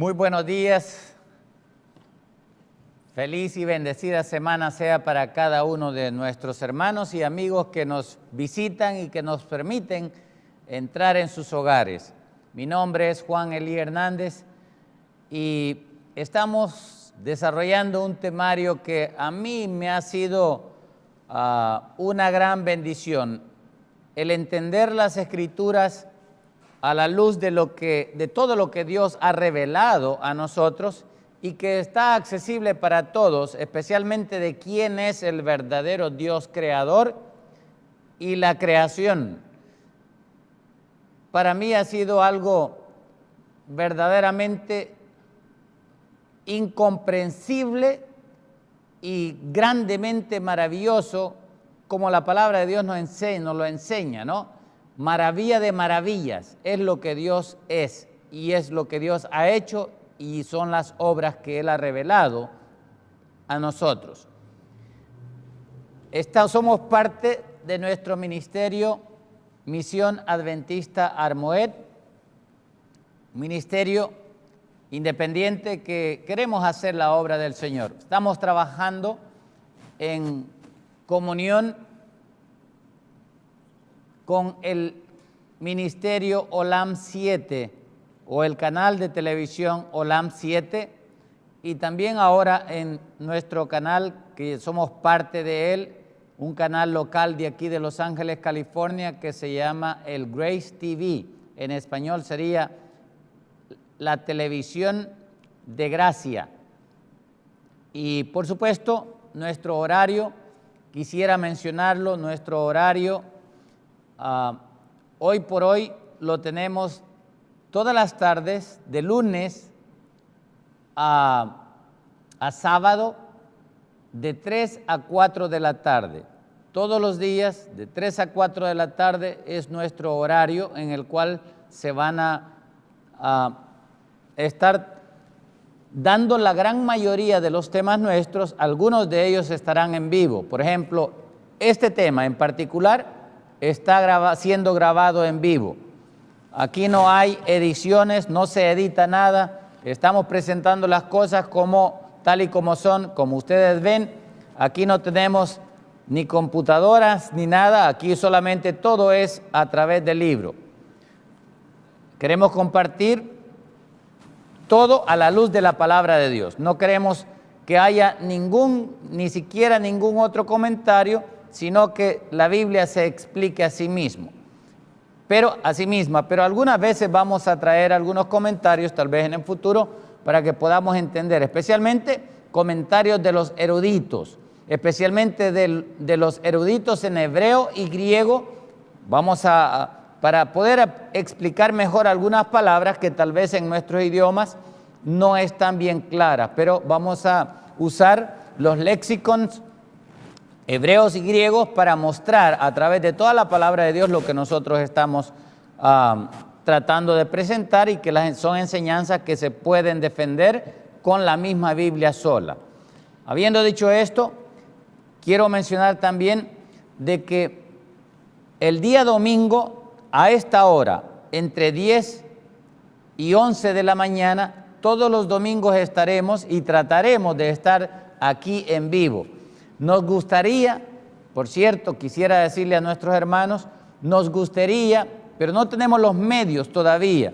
Muy buenos días. Feliz y bendecida semana sea para cada uno de nuestros hermanos y amigos que nos visitan y que nos permiten entrar en sus hogares. Mi nombre es Juan Elí Hernández y estamos desarrollando un temario que a mí me ha sido una gran bendición, el entender las Escrituras a la luz de todo lo que Dios ha revelado a nosotros y que está accesible para todos, especialmente de quién es el verdadero Dios creador y la creación. Para mí ha sido algo verdaderamente incomprensible y grandemente maravilloso, como la palabra de Dios nos lo enseña, ¿no? Maravilla de maravillas es lo que Dios es y es lo que Dios ha hecho y son las obras que Él ha revelado a nosotros. Somos parte de nuestro ministerio Misión Adventista Armoed, ministerio independiente que queremos hacer la obra del Señor. Estamos trabajando en comunión con el ministerio Olam 7 o el canal de televisión Olam 7 y también ahora en nuestro canal, que somos parte de él, un canal local de aquí de Los Ángeles, California, que se llama el Grace TV. En español sería la televisión de gracia. Y por supuesto, nuestro horario, quisiera mencionarlo, nuestro horario hoy por hoy lo tenemos todas las tardes, de lunes a sábado, de 3 a 4 de la tarde. Todos los días, de 3 a 4 de la tarde, es nuestro horario en el cual se van a estar dando la gran mayoría de los temas nuestros. Algunos de ellos estarán en vivo. Por ejemplo, este tema en particular está siendo grabado en vivo. Aquí no hay ediciones, no se edita nada. Estamos presentando las cosas tal y como son, como ustedes ven. Aquí no tenemos ni computadoras ni nada. Aquí solamente todo es a través del libro. Queremos compartir todo a la luz de la palabra de Dios. No queremos que haya ni siquiera ningún otro comentario, sino que la Biblia se explique a sí misma. Pero algunas veces vamos a traer algunos comentarios, tal vez en el futuro, para que podamos entender, especialmente comentarios de los eruditos, especialmente de los eruditos en hebreo y griego. Para poder explicar mejor algunas palabras que tal vez en nuestros idiomas no están bien claras, pero vamos a usar los léxicos hebreos y griegos para mostrar a través de toda la palabra de Dios lo que nosotros estamos tratando de presentar y que son enseñanzas que se pueden defender con la misma Biblia sola. Habiendo dicho esto, quiero mencionar también de que el día domingo a esta hora, entre 10 y 11 de la mañana, todos los domingos estaremos y trataremos de estar aquí en vivo. Nos gustaría, por cierto, quisiera decirle a nuestros hermanos, nos gustaría, pero no tenemos los medios todavía.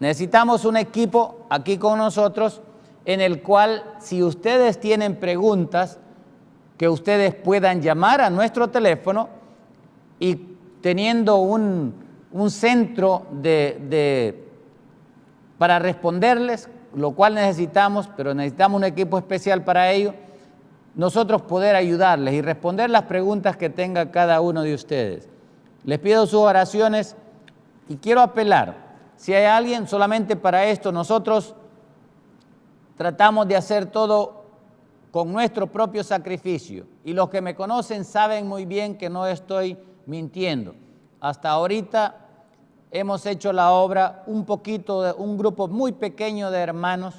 Necesitamos un equipo aquí con nosotros en el cual, si ustedes tienen preguntas, que ustedes puedan llamar a nuestro teléfono y teniendo un centro para responderles, lo cual necesitamos, pero necesitamos un equipo especial para ello, nosotros poder ayudarles y responder las preguntas que tenga cada uno de ustedes. Les pido sus oraciones y quiero apelar. Si hay alguien, solamente para esto, nosotros tratamos de hacer todo con nuestro propio sacrificio. Y los que me conocen saben muy bien que no estoy mintiendo. Hasta ahorita hemos hecho la obra un grupo muy pequeño de hermanos,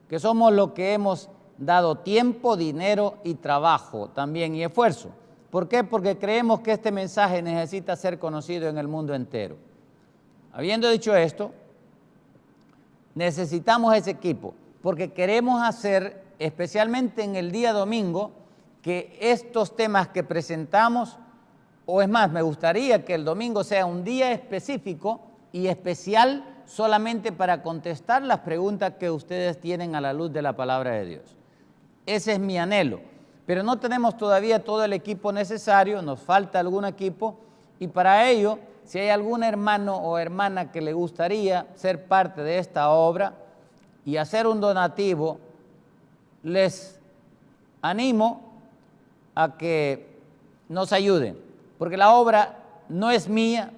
que somos los que hemos dado tiempo, dinero y trabajo también y esfuerzo. ¿Por qué? Porque creemos que este mensaje necesita ser conocido en el mundo entero. Habiendo dicho esto, necesitamos ese equipo, porque queremos hacer, especialmente en el día domingo, que estos temas que presentamos, o es más, me gustaría que el domingo sea un día específico y especial solamente para contestar las preguntas que ustedes tienen a la luz de la palabra de Dios. Ese es mi anhelo, pero no tenemos todavía todo el equipo necesario, nos falta algún equipo, y para ello, si hay algún hermano o hermana que le gustaría ser parte de esta obra y hacer un donativo, les animo a que nos ayuden, porque la obra no es mía,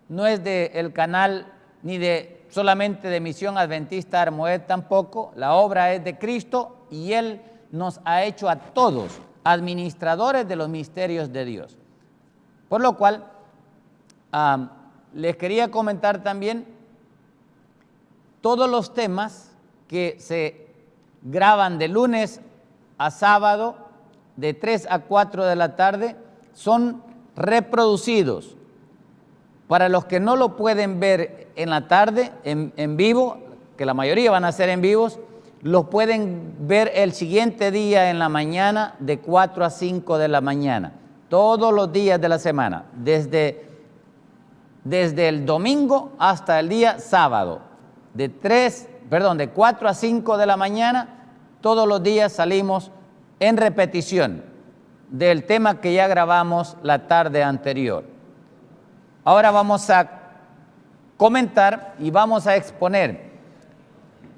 no es del canal ni de solamente de Misión Adventista Armoed tampoco. La obra es de Cristo y Él nos ha hecho a todos administradores de los misterios de Dios. Por lo cual, les quería comentar también todos los temas que se graban de lunes a sábado, de 3 a 4 de la tarde, son reproducidos. Para los que no lo pueden ver en la tarde, en vivo, que la mayoría van a ser en vivos, los pueden ver el siguiente día en la mañana, de 4 a 5 de la mañana, todos los días de la semana, desde el domingo hasta el día sábado, de 4 a 5 de la mañana, todos los días salimos en repetición del tema que ya grabamos la tarde anterior. Ahora vamos a comentar y vamos a exponer,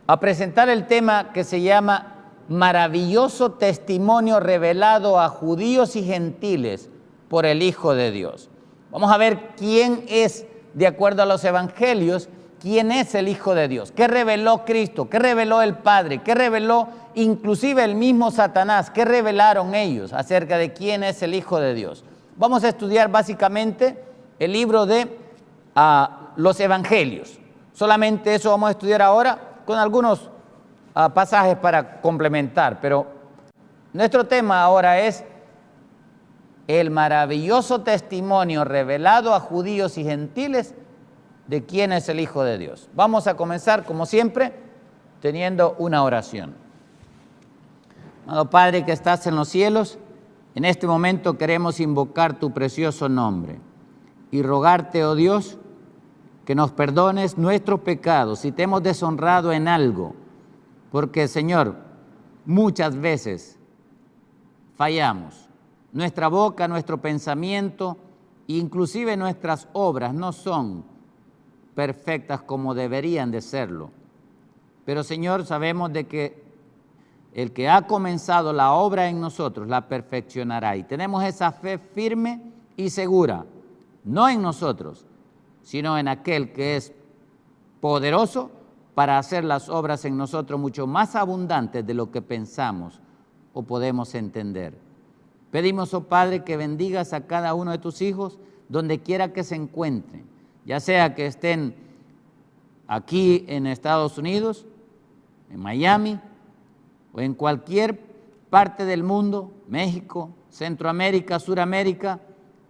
a presentar el tema que se llama Maravilloso testimonio revelado a judíos y gentiles por el Hijo de Dios. Vamos a ver quién es, de acuerdo a los evangelios, quién es el Hijo de Dios, qué reveló Cristo, qué reveló el Padre, qué reveló inclusive el mismo Satanás, qué revelaron ellos acerca de quién es el Hijo de Dios. Vamos a estudiar básicamente el libro de los evangelios. Solamente eso vamos a estudiar ahora, con algunos pasajes para complementar, pero nuestro tema ahora es el maravilloso testimonio revelado a judíos y gentiles de quién es el Hijo de Dios. Vamos a comenzar, como siempre, teniendo una oración. Amado Padre que estás en los cielos, en este momento queremos invocar tu precioso nombre y rogarte, oh Dios, que nos perdones nuestros pecados si te hemos deshonrado en algo, porque, Señor, muchas veces fallamos. Nuestra boca, nuestro pensamiento, inclusive nuestras obras no son perfectas como deberían de serlo. Pero, Señor, sabemos de que el que ha comenzado la obra en nosotros la perfeccionará. Y tenemos esa fe firme y segura, no en nosotros, sino en aquel que es poderoso para hacer las obras en nosotros mucho más abundantes de lo que pensamos o podemos entender. Pedimos, oh Padre, que bendigas a cada uno de tus hijos donde quiera que se encuentren, ya sea que estén aquí en Estados Unidos, en Miami, o en cualquier parte del mundo, México, Centroamérica, Suramérica,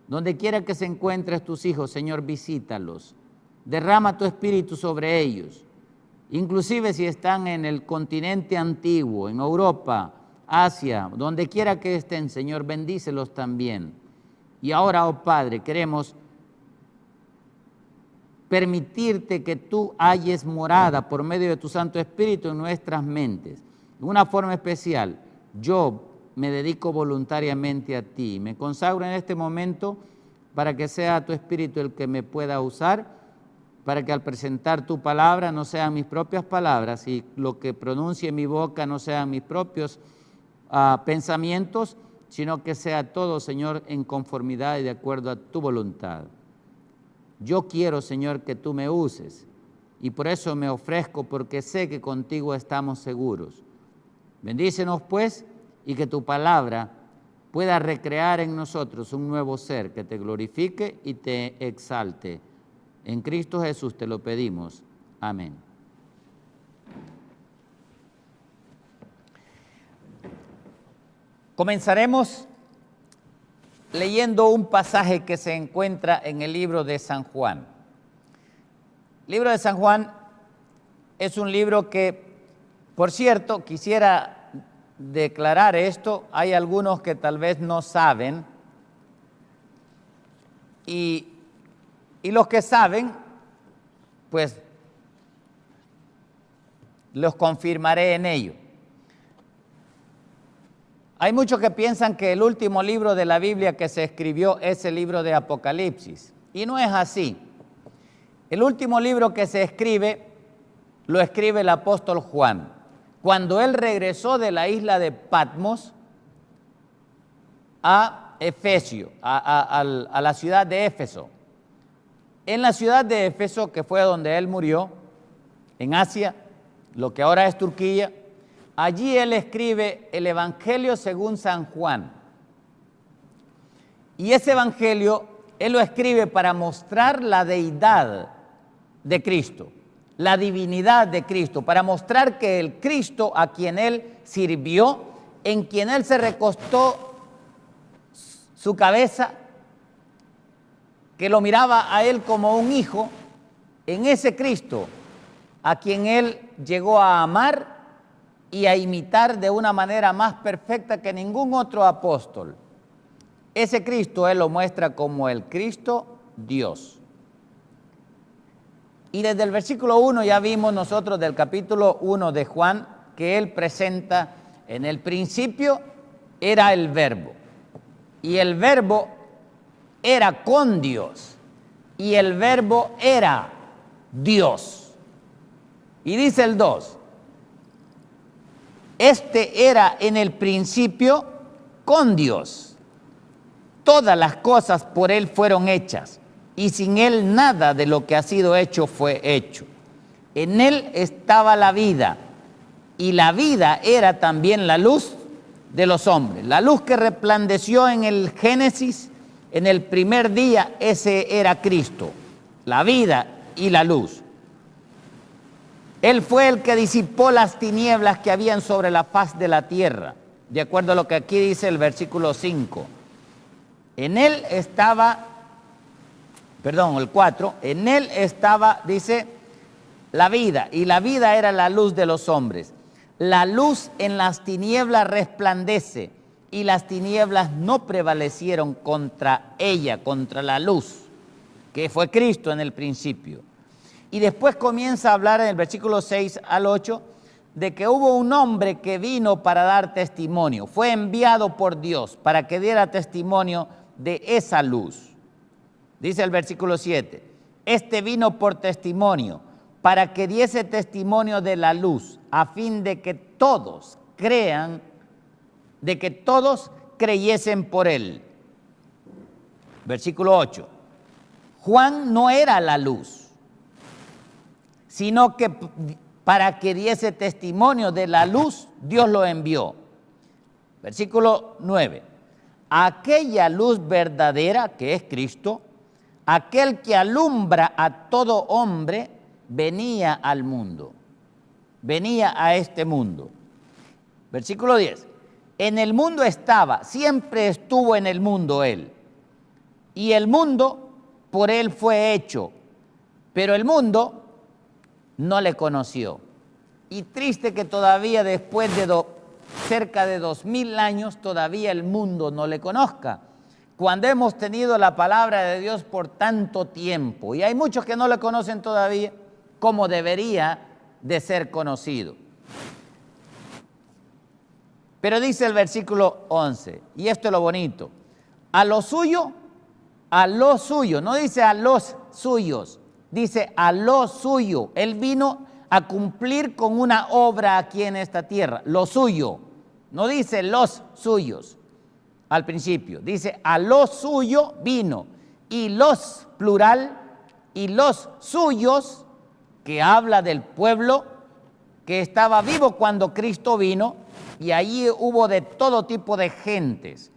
donde quiera que se encuentren tus hijos, Señor, visítalos. Derrama tu espíritu sobre ellos. Inclusive si están en el continente antiguo, en Europa, Asia, donde quiera que estén, Señor, bendícelos también. Y ahora, oh Padre, queremos permitirte que tú halles morada por medio de tu Santo Espíritu en nuestras mentes. De una forma especial, yo me dedico voluntariamente a ti. Me consagro en este momento para que sea tu Espíritu el que me pueda usar, para que al presentar tu palabra no sean mis propias palabras y lo que pronuncie mi boca no sean mis propios pensamientos, sino que sea todo, Señor, en conformidad y de acuerdo a tu voluntad. Yo quiero, Señor, que tú me uses y por eso me ofrezco, porque sé que contigo estamos seguros. Bendícenos, pues, y que tu palabra pueda recrear en nosotros un nuevo ser que te glorifique y te exalte. En Cristo Jesús te lo pedimos. Amén. Comenzaremos leyendo un pasaje que se encuentra en el libro de San Juan. El libro de San Juan es un libro que, por cierto, quisiera declarar esto, hay algunos que tal vez no saben, y los que saben, pues los confirmaré en ello. Hay muchos que piensan que el último libro de la Biblia que se escribió es el libro de Apocalipsis, y no es así. El último libro que se escribe, lo escribe el apóstol Juan. Cuando él regresó de la isla de Patmos a Efesio, a la ciudad de Éfeso. En la ciudad de Éfeso, que fue donde él murió, en Asia, lo que ahora es Turquía, allí él escribe el Evangelio según San Juan. Y ese Evangelio, él lo escribe para mostrar la deidad de Cristo, la divinidad de Cristo, para mostrar que el Cristo a quien él sirvió, en quien él se recostó su cabeza, que lo miraba a él como un hijo, en ese Cristo a quien él llegó a amar y a imitar de una manera más perfecta que ningún otro apóstol. Ese Cristo él lo muestra como el Cristo Dios. Y desde el versículo 1 ya vimos nosotros del capítulo 1 de Juan que él presenta: en el principio era el Verbo, y el Verbo era con Dios, y el Verbo era Dios. Y dice el 2, este era en el principio con Dios. Todas las cosas por él fueron hechas, y sin él nada de lo que ha sido hecho fue hecho. En él estaba la vida, y la vida era también la luz de los hombres. La luz que resplandeció en el Génesis, en el primer día, ese era Cristo, la vida y la luz. Él fue el que disipó las tinieblas que habían sobre la faz de la tierra, de acuerdo a lo que aquí dice el versículo 5. En él estaba, el 4, en él estaba, dice, la vida, y la vida era la luz de los hombres. La luz en las tinieblas resplandece, y las tinieblas no prevalecieron contra ella, contra la luz, que fue Cristo en el principio. Y después comienza a hablar en el versículo 6 al 8 de que hubo un hombre que vino para dar testimonio, fue enviado por Dios para que diera testimonio de esa luz. Dice el versículo 7, este vino por testimonio, para que diese testimonio de la luz, a fin de que todos crean, de que todos creyesen por él. Versículo 8, Juan no era la luz, sino que para que diese testimonio de la luz, Dios lo envió. Versículo 9, aquella luz verdadera que es Cristo, aquel que alumbra a todo hombre, venía al mundo, venía a este mundo. Versículo 10, en el mundo estaba, siempre estuvo en el mundo él, y el mundo por él fue hecho, pero el mundo no le conoció. Y triste que todavía después de cerca de 2000 años todavía el mundo no le conozca, cuando hemos tenido la palabra de Dios por tanto tiempo, y hay muchos que no le conocen todavía como debería de ser conocido. Pero dice el versículo 11, y esto es lo bonito, a lo suyo, no dice a los suyos, dice a lo suyo. Él vino a cumplir con una obra aquí en esta tierra, lo suyo, no dice los suyos al principio, dice a lo suyo vino, y los plural, y los suyos, que habla del pueblo que estaba vivo cuando Cristo vino, y allí hubo de todo tipo de gentes.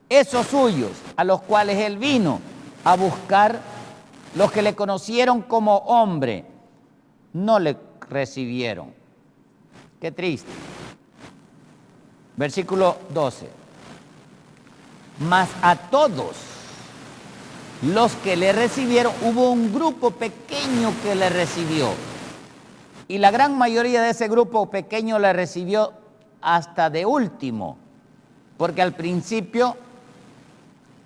Esos suyos a los cuales él vino a buscar, los que le conocieron como hombre, no le recibieron. Qué triste. Versículo 12. Mas a todos los que le recibieron, hubo un grupo pequeño que le recibió. y la gran mayoría de ese grupo pequeño le recibió hasta de último, porque al principio,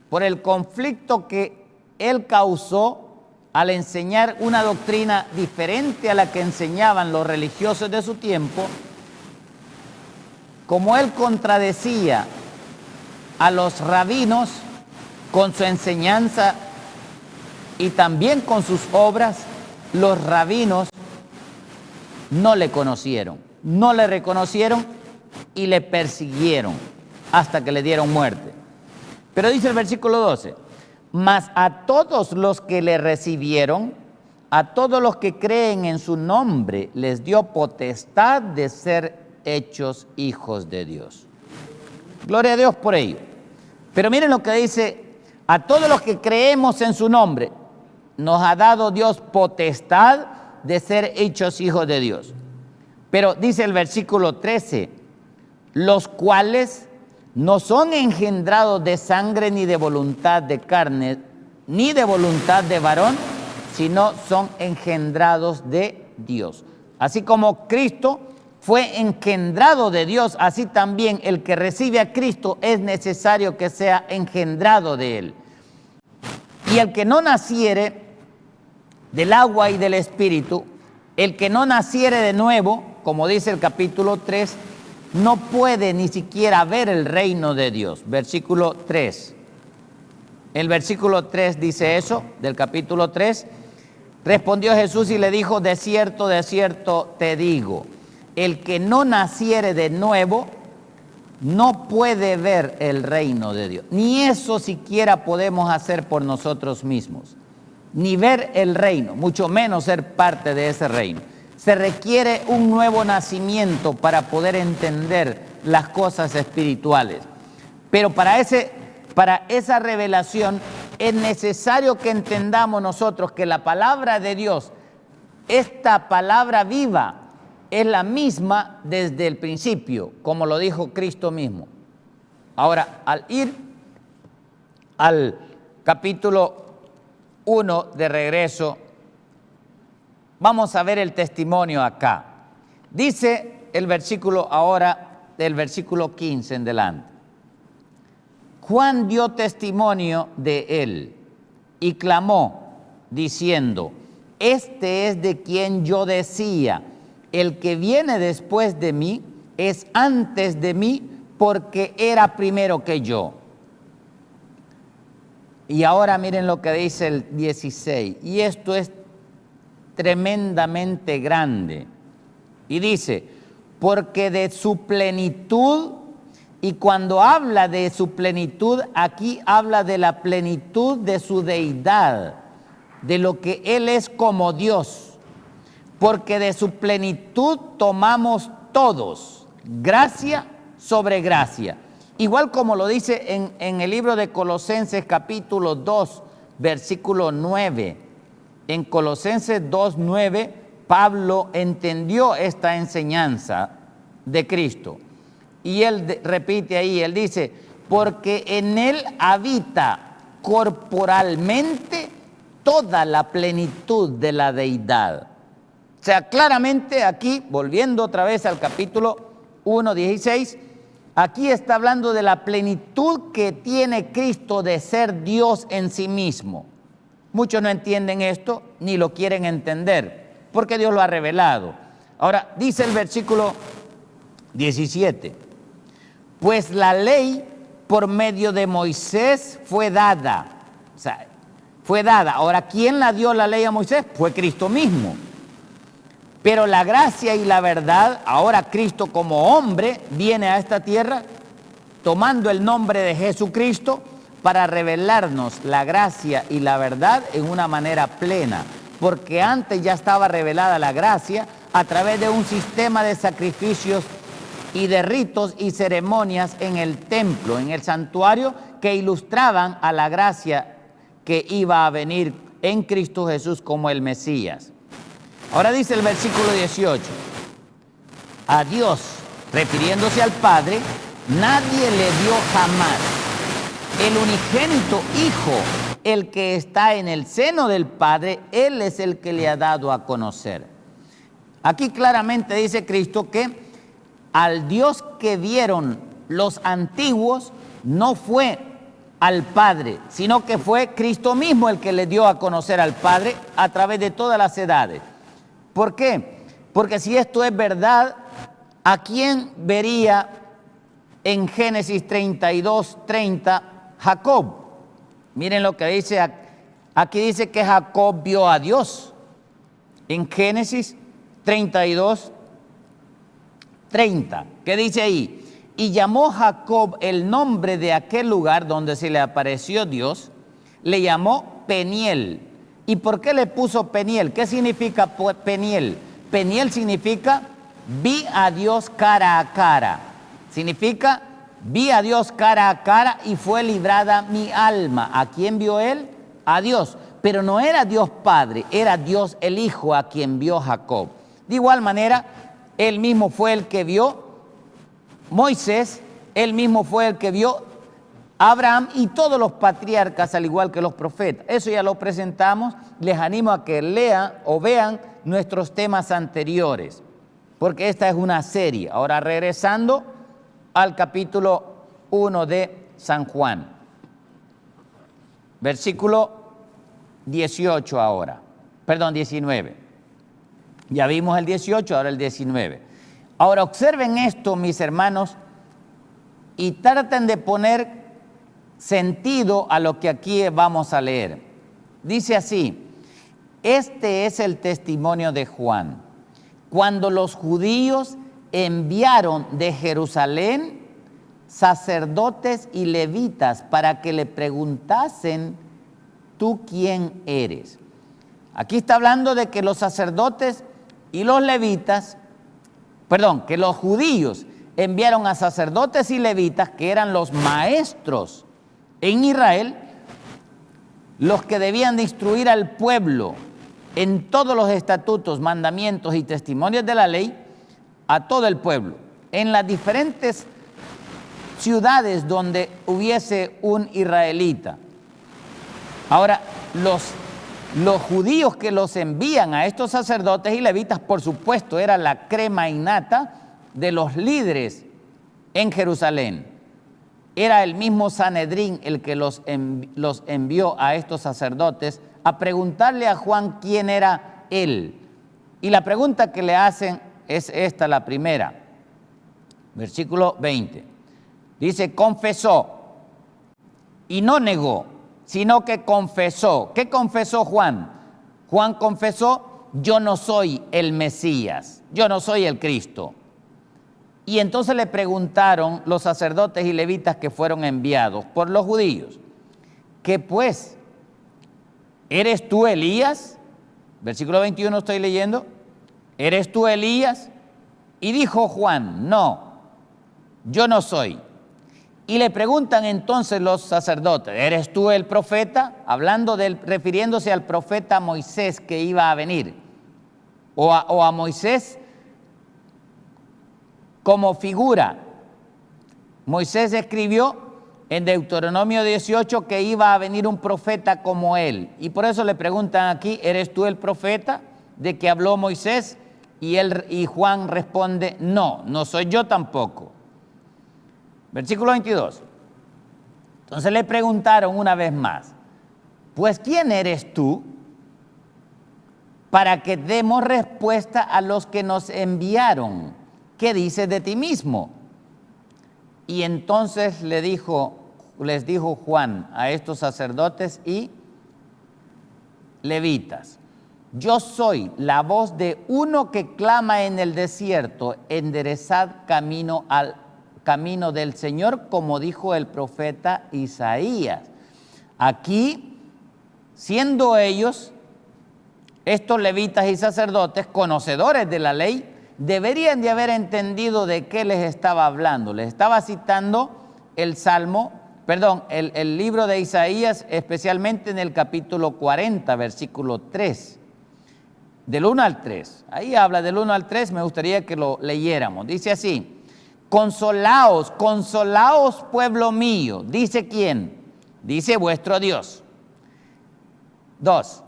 por el conflicto que él causó al enseñar una doctrina diferente a la que enseñaban los religiosos de su tiempo, como él contradecía a los rabinos con su enseñanza y también con sus obras, los rabinos no le conocieron, no le reconocieron y le persiguieron hasta que le dieron muerte. Pero dice el versículo 12, mas a todos los que le recibieron, a todos los que creen en su nombre, les dio potestad de ser hechos hijos de Dios. Gloria a Dios por ello. Pero miren lo que dice, a todos los que creemos en su nombre, nos ha dado Dios potestad de ser hechos hijos de Dios. Pero dice el versículo 13, los cuales no son engendrados de sangre ni de voluntad de carne, ni de voluntad de varón, sino son engendrados de Dios. Así como Cristo fue engendrado de Dios, así también el que recibe a Cristo es necesario que sea engendrado de Él. Y el que no naciere del agua y del Espíritu, el que no naciere de nuevo, como dice el capítulo 3, no puede ni siquiera ver el reino de Dios. Versículo 3. El versículo 3 dice eso, del capítulo 3. Respondió Jesús y le dijo, de cierto te digo, el que no naciere de nuevo no puede ver el reino de Dios. Ni eso siquiera podemos hacer por nosotros mismos, ni ver el reino, mucho menos ser parte de ese reino. Se requiere un nuevo nacimiento para poder entender las cosas espirituales. Pero para esa revelación es necesario que entendamos nosotros que la palabra de Dios, esta palabra viva, es la misma desde el principio, como lo dijo Cristo mismo. Ahora, al ir al capítulo 1 de regreso, vamos a ver el testimonio acá. Dice el versículo ahora, del versículo 15 en delante. Juan dio testimonio de él y clamó diciendo, este es de quien yo decía, el que viene después de mí es antes de mí porque era primero que yo. Y ahora miren lo que dice el 16, y esto es tremendamente grande. Y dice, porque de su plenitud, y cuando habla de su plenitud, aquí habla de la plenitud de su deidad, de lo que Él es como Dios. Porque de su plenitud tomamos todos, gracia sobre gracia. Igual como lo dice en el libro de Colosenses capítulo 2, versículo 9. En Colosenses 2:9, Pablo entendió esta enseñanza de Cristo. Y él repite ahí, él dice, porque en él habita corporalmente toda la plenitud de la deidad. O sea, claramente aquí, volviendo otra vez al capítulo 1:16, aquí está hablando de la plenitud que tiene Cristo de ser Dios en sí mismo. Muchos no entienden esto, ni lo quieren entender, porque Dios lo ha revelado. Ahora, dice el versículo 17, pues la ley por medio de Moisés fue dada. O sea, fue dada. Ahora, ¿quién la dio la ley a Moisés? Fue Cristo mismo. Pero la gracia y la verdad, ahora Cristo como hombre viene a esta tierra tomando el nombre de Jesucristo para revelarnos la gracia y la verdad en una manera plena. Porque antes ya estaba revelada la gracia a través de un sistema de sacrificios y de ritos y ceremonias en el templo, en el santuario, que ilustraban a la gracia que iba a venir en Cristo Jesús como el Mesías. Ahora dice el versículo 18, a Dios, refiriéndose al Padre, nadie le dio jamás. El unigénito Hijo, el que está en el seno del Padre, Él es el que le ha dado a conocer. Aquí claramente dice Cristo que al Dios que vieron los antiguos no fue al Padre, sino que fue Cristo mismo el que le dio a conocer al Padre a través de todas las edades. ¿Por qué? Porque si esto es verdad, ¿a quién vería en Génesis 32:30 Jacob? Miren lo que dice, aquí dice que Jacob vio a Dios. En Génesis 32:30, ¿qué dice ahí? Y llamó Jacob el nombre de aquel lugar donde se le apareció Dios, le llamó Peniel. ¿Y por qué le puso Peniel? ¿Qué significa Peniel? Peniel significa vi a Dios cara a cara. Significa vi a Dios cara a cara y fue librada mi alma. ¿A quién vio él? A Dios. Pero no era Dios Padre, era Dios el Hijo a quien vio Jacob. De igual manera, él mismo fue el que vio Moisés, él mismo fue el que vio Abraham y todos los patriarcas, al igual que los profetas. Eso ya lo presentamos. Les animo a que lean o vean nuestros temas anteriores, porque esta es una serie. Ahora regresando al capítulo 1 de San Juan, versículo 18 ahora, perdón, 19. Ya vimos el 18, ahora el 19. Ahora observen esto, mis hermanos, y traten de poner sentido a lo que aquí vamos a leer. Dice así: este es el testimonio de Juan. Cuando los judíos enviaron de Jerusalén sacerdotes y levitas para que le preguntasen, ¿tú quién eres? Aquí está hablando de que los sacerdotes y los levitas, que los judíos enviaron a sacerdotes y levitas, que eran los maestros en Israel, los que debían de instruir al pueblo en todos los estatutos, mandamientos y testimonios de la ley, a todo el pueblo, en las diferentes ciudades donde hubiese un israelita. Ahora, los judíos que los envían a estos sacerdotes y levitas, por supuesto, era la crema innata de los líderes en Jerusalén. Era el mismo Sanedrín el que los envió a estos sacerdotes a preguntarle a Juan quién era él. Y la pregunta que le hacen es esta, la primera. Versículo 20. Dice, confesó y no negó, sino que confesó. ¿Qué confesó Juan? Juan confesó, yo no soy el Mesías, yo no soy el Cristo. Y entonces le preguntaron los sacerdotes y levitas que fueron enviados por los judíos, ¿qué pues? ¿Eres tú Elías? Versículo 21 estoy leyendo. ¿Eres tú Elías? Y dijo Juan, no, yo no soy. Y le preguntan entonces los sacerdotes, ¿eres tú el profeta? Refiriéndose al profeta Moisés que iba a venir, o a Moisés como figura. Moisés escribió en Deuteronomio 18 que iba a venir un profeta como él. Y por eso le preguntan aquí, ¿eres tú el profeta de que habló Moisés? Y Juan responde, no, no soy yo tampoco. Versículo 22. Entonces le preguntaron una vez más, pues ¿quién eres tú? Para que demos respuesta a los que nos enviaron. ¿Qué dices de ti mismo? Y entonces les dijo Juan a estos sacerdotes y levitas, yo soy la voz de uno que clama en el desierto, enderezad camino del Señor, como dijo el profeta Isaías. Aquí, siendo ellos, estos levitas y sacerdotes, conocedores de la ley, deberían de haber entendido de qué les estaba hablando. Les estaba citando el libro de Isaías, especialmente en el capítulo 40, versículo 3, del 1 al 3. Ahí habla del 1 al 3, me gustaría que lo leyéramos. Dice así, consolaos, consolaos pueblo mío. ¿Dice quién? Dice vuestro Dios. 2.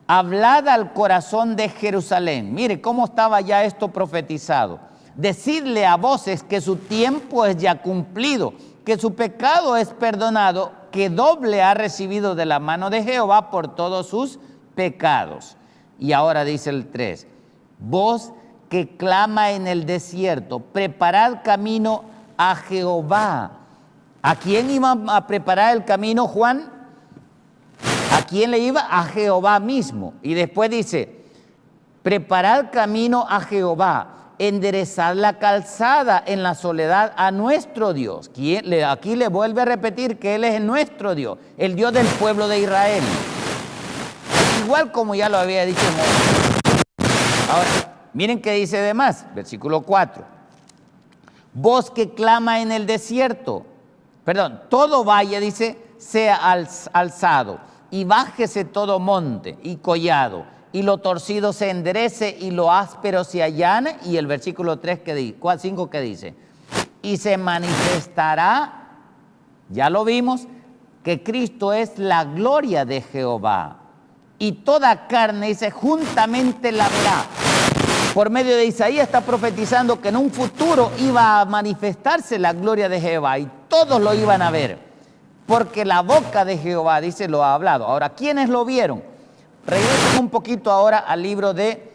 hablad al corazón de Jerusalén. Mire cómo estaba ya esto profetizado. Decidle a voces que su tiempo es ya cumplido, que su pecado es perdonado, que doble ha recibido de la mano de Jehová por todos sus pecados. Y ahora dice el 3, voz que clama en el desierto, preparad camino a Jehová. ¿A quién iba a preparar el camino, Juan? ¿A quién le iba? A Jehová mismo. Y después dice, preparad camino a Jehová, enderezad la calzada en la soledad a nuestro Dios. Aquí le vuelve a repetir que Él es nuestro Dios, el Dios del pueblo de Israel. Igual como ya lo había dicho Moisés. Ahora, miren qué dice de más, versículo 4. Voz que clama en el desierto, todo valle, dice, sea alzado, y bájese todo monte y collado, y lo torcido se enderece, y lo áspero se allane. Y el versículo 5 que dice, y se manifestará, ya lo vimos, que Cristo es la gloria de Jehová, y toda carne, dice, juntamente la verá. Por medio de Isaías está profetizando que en un futuro iba a manifestarse la gloria de Jehová y todos lo iban a ver, porque la boca de Jehová, dice, lo ha hablado. Ahora, ¿quiénes lo vieron? Regresen un poquito ahora al libro de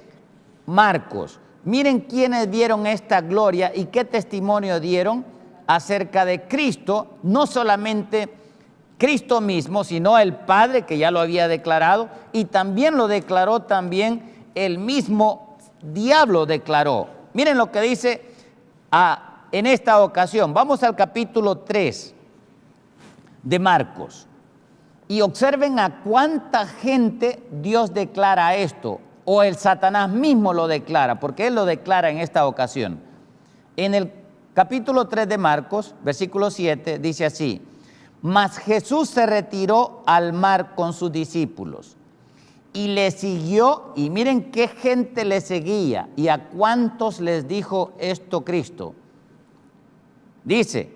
Marcos. Miren quiénes vieron esta gloria y qué testimonio dieron acerca de Cristo, no solamente Cristo mismo, sino el Padre, que ya lo había declarado, y también lo declaró también el mismo diablo declaró. Miren lo que dice en esta ocasión. Vamos al capítulo 3 de Marcos y observen a cuánta gente Dios declara esto, o el Satanás mismo lo declara, porque él lo declara en esta ocasión. En el capítulo 3 de Marcos, versículo 7, dice así: mas Jesús se retiró al mar con sus discípulos y le siguió, y miren qué gente le seguía y a cuántos les dijo esto Cristo. Dice,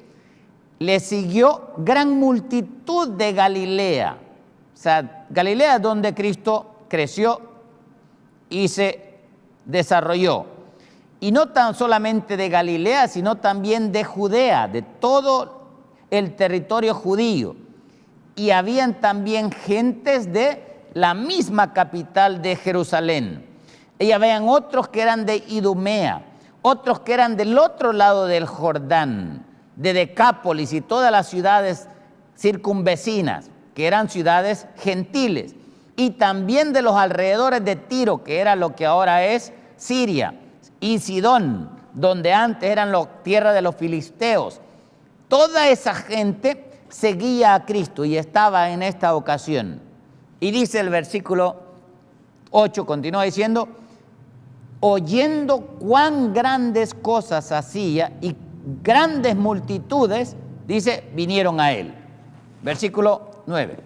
le siguió gran multitud de Galilea. O sea, Galilea es donde Cristo creció y se desarrolló. Y no tan solamente de Galilea, sino también de Judea, de todo el territorio judío. Y habían también gentes de la misma capital de Jerusalén. Y habían otros que eran de Idumea, otros que eran del otro lado del Jordán, de Decápolis y todas las ciudades circunvecinas, que eran ciudades gentiles, y también de los alrededores de Tiro, que era lo que ahora es Siria, y Sidón, donde antes eran la tierra de los filisteos. Toda esa gente seguía a Cristo y estaba en esta ocasión. Y dice el versículo 8, continúa diciendo, oyendo cuán grandes cosas hacía y grandes multitudes, dice, vinieron a él. Versículo 9.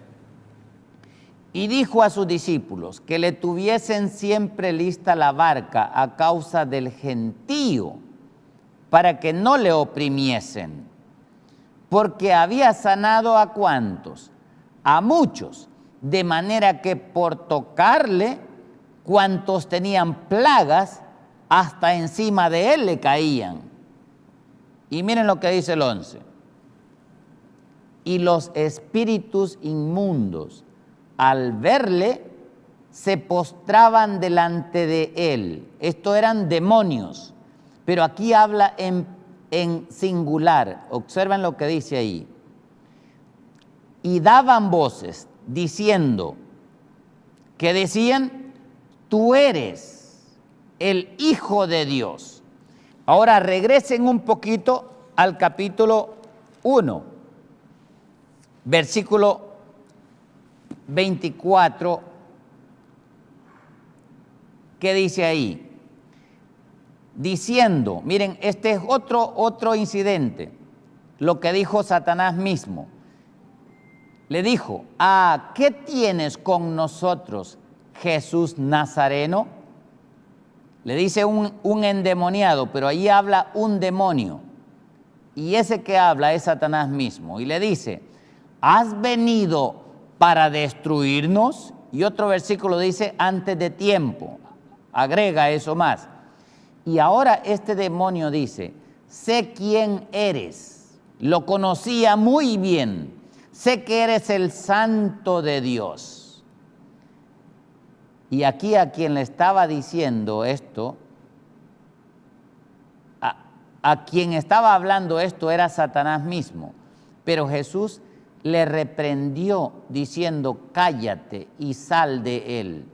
Y dijo a sus discípulos que le tuviesen siempre lista la barca a causa del gentío, para que no le oprimiesen, porque había sanado a cuantos, a muchos, de manera que por tocarle, cuantos tenían plagas, hasta encima de él le caían. Y miren lo que dice el 11. Y los espíritus inmundos, al verle, se postraban delante de él. Esto eran demonios, pero aquí habla en singular. Observen lo que dice ahí. Y daban voces, diciendo, que decían, tú eres el Hijo de Dios. Ahora regresen un poquito al capítulo 1, versículo 24, ¿qué dice ahí? Diciendo, miren, este es otro incidente, lo que dijo Satanás mismo. Le dijo, ¿qué tienes con nosotros, Jesús Nazareno? Le dice un endemoniado, pero ahí habla un demonio. Y ese que habla es Satanás mismo. Y le dice, ¿has venido para destruirnos? Y otro versículo dice antes de tiempo, agrega eso más. Y ahora este demonio dice, sé quién eres, lo conocía muy bien, sé que eres el Santo de Dios. Y aquí a quien le estaba diciendo esto, a quien estaba hablando esto era Satanás mismo, pero Jesús le reprendió diciendo, cállate y sal de él.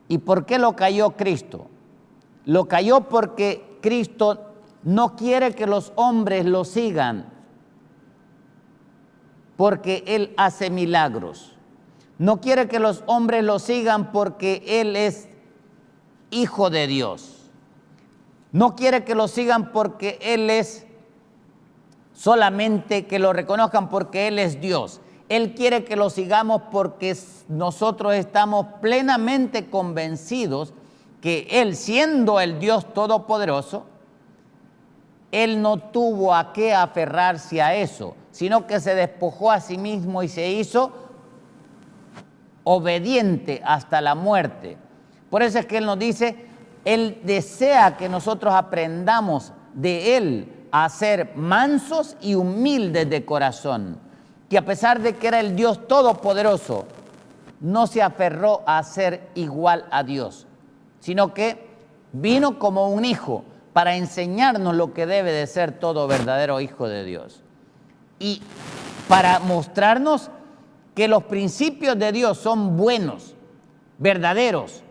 ¿Y por qué lo cayó Cristo? Lo cayó porque Cristo no quiere que los hombres lo sigan, porque Él hace milagros. No quiere que los hombres lo sigan porque Él es Hijo de Dios. No quiere que lo sigan porque Él es solamente que lo reconozcan porque Él es Dios. Él quiere que lo sigamos porque nosotros estamos plenamente convencidos que Él, siendo el Dios Todopoderoso, Él no tuvo a qué aferrarse a eso, sino que se despojó a sí mismo y se hizo obediente hasta la muerte. Por eso es que Él nos dice, Él desea que nosotros aprendamos de Él a ser mansos y humildes de corazón, que a pesar de que era el Dios Todopoderoso, no se aferró a ser igual a Dios, sino que vino como un hijo para enseñarnos lo que debe de ser todo verdadero hijo de Dios. Y para mostrarnos que los principios de Dios son buenos, verdaderos,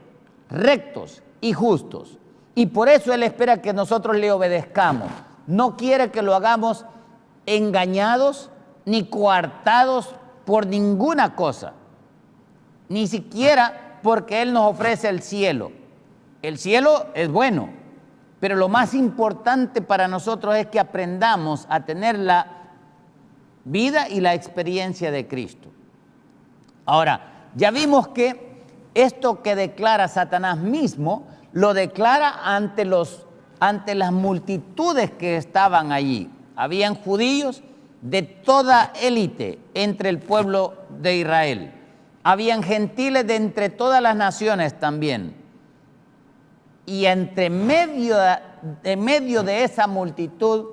rectos y justos. Y por eso Él espera que nosotros le obedezcamos. No quiere que lo hagamos engañados ni coartados por ninguna cosa, ni siquiera porque Él nos ofrece el cielo. El cielo es bueno, pero lo más importante para nosotros es que aprendamos a tener la vida y la experiencia de Cristo. Ahora, ya vimos que esto que declara Satanás mismo, lo declara ante las multitudes que estaban allí. Habían judíos de toda élite entre el pueblo de Israel. Habían gentiles de entre todas las naciones también. Y en medio de esa multitud,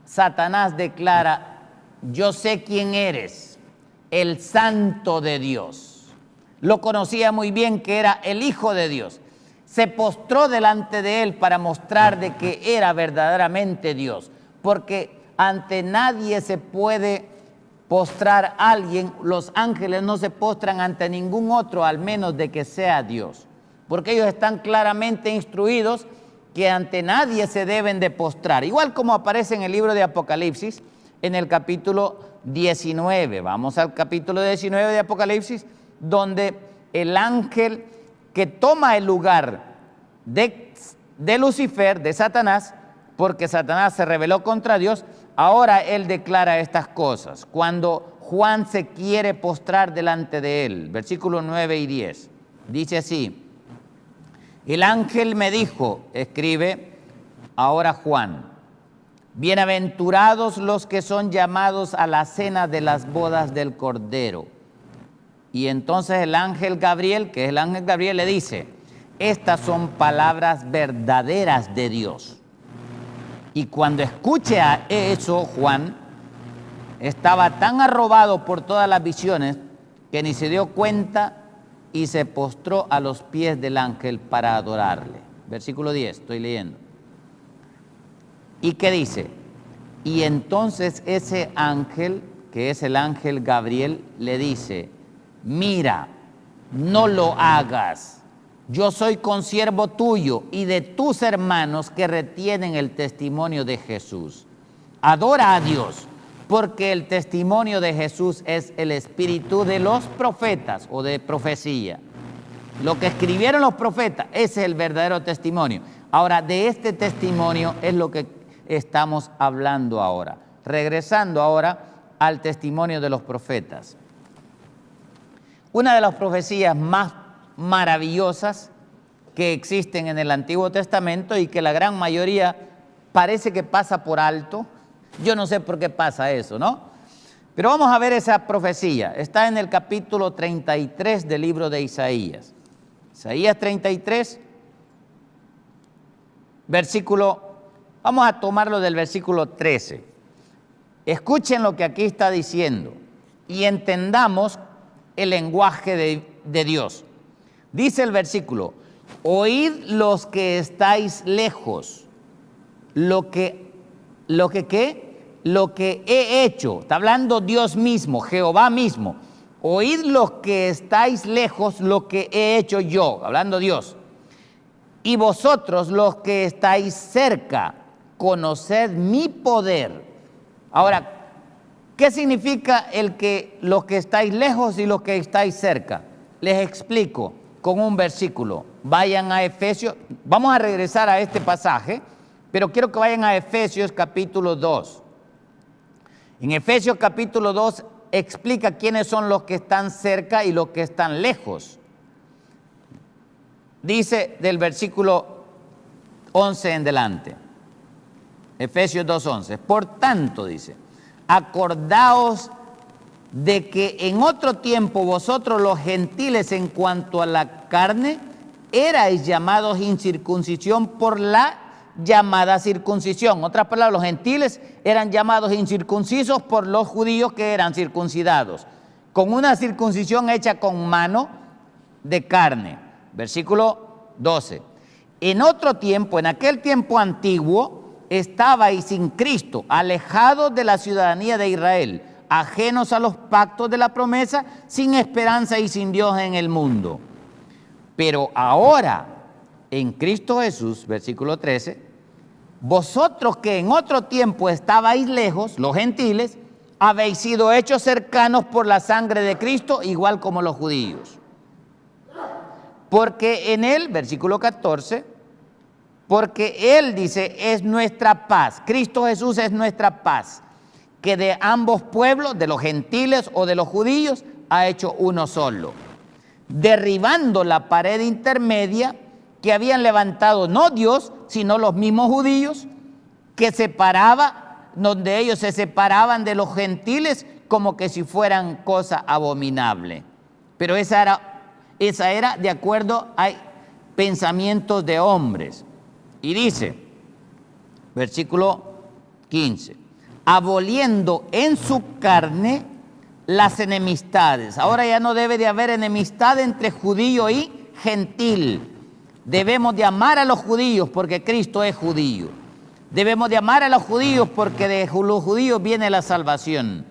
Satanás declara, yo sé quién eres, el Santo de Dios. Lo conocía muy bien que era el Hijo de Dios. Se postró delante de él para mostrar de que era verdaderamente Dios, porque ante nadie se puede postrar alguien. Los ángeles no se postran ante ningún otro, al menos de que sea Dios, porque ellos están claramente instruidos que ante nadie se deben de postrar, igual como aparece en el libro de Apocalipsis, en el capítulo 19. Vamos al capítulo 19 de Apocalipsis, donde el ángel que toma el lugar de Lucifer, de Satanás, porque Satanás se rebeló contra Dios, ahora él declara estas cosas. Cuando Juan se quiere postrar delante de él, versículos 9 y 10, dice así, el ángel me dijo, escribe ahora Juan, bienaventurados los que son llamados a la cena de las bodas del Cordero. Y entonces el ángel Gabriel, que es el ángel Gabriel, le dice, estas son palabras verdaderas de Dios. Y cuando escuche a eso, Juan estaba tan arrobado por todas las visiones que ni se dio cuenta y se postró a los pies del ángel para adorarle. Versículo 10, estoy leyendo. ¿Y qué dice? Y entonces ese ángel, que es el ángel Gabriel, le dice, mira, no lo hagas. Yo soy consiervo tuyo y de tus hermanos que retienen el testimonio de Jesús. Adora a Dios, porque el testimonio de Jesús es el espíritu de los profetas o de profecía. Lo que escribieron los profetas, ese es el verdadero testimonio. Ahora, de este testimonio es lo que estamos hablando ahora. Regresando ahora al testimonio de los profetas. Una de las profecías más maravillosas que existen en el Antiguo Testamento y que la gran mayoría parece que pasa por alto. Yo no sé por qué pasa eso, ¿no? Pero vamos a ver esa profecía. Está en el capítulo 33 del libro de Isaías. Isaías 33, vamos a tomarlo del versículo 13. Escuchen lo que aquí está diciendo y entendamos el lenguaje de Dios. Dice el versículo: oíd los que estáis lejos, lo que he hecho. Está hablando Dios mismo, Jehová mismo. Oíd los que estáis lejos, lo que he hecho yo, hablando Dios. Y vosotros los que estáis cerca, conoced mi poder. Ahora, ¿qué significa los que estáis lejos y los que estáis cerca? Les explico con un versículo. Vayan a Efesios, vamos a regresar a este pasaje, pero quiero que vayan a Efesios capítulo 2. En Efesios capítulo 2 explica quiénes son los que están cerca y los que están lejos. Dice del versículo 11 en delante, Efesios 2:11. Por tanto, dice, acordaos de que en otro tiempo vosotros los gentiles en cuanto a la carne erais llamados incircuncisión por la llamada circuncisión. En otras palabras, los gentiles eran llamados incircuncisos por los judíos que eran circuncidados, con una circuncisión hecha con mano de carne. Versículo 12. En otro tiempo, en aquel tiempo antiguo, estabais sin Cristo, alejados de la ciudadanía de Israel, ajenos a los pactos de la promesa, sin esperanza y sin Dios en el mundo. Pero ahora, en Cristo Jesús, versículo 13, vosotros que en otro tiempo estabais lejos, los gentiles, habéis sido hechos cercanos por la sangre de Cristo, igual como los judíos. Porque en él, versículo 14, porque él dice, es nuestra paz. Cristo Jesús es nuestra paz, que de ambos pueblos, de los gentiles o de los judíos, ha hecho uno solo, derribando la pared intermedia que habían levantado no Dios, sino los mismos judíos, que separaba, donde ellos se separaban de los gentiles como que si fueran cosa abominable. Pero esa era de acuerdo a pensamientos de hombres. Y dice, versículo 15, aboliendo en su carne las enemistades. Ahora ya no debe de haber enemistad entre judío y gentil. Debemos de amar a los judíos porque Cristo es judío. Debemos de amar a los judíos porque de los judíos viene la salvación.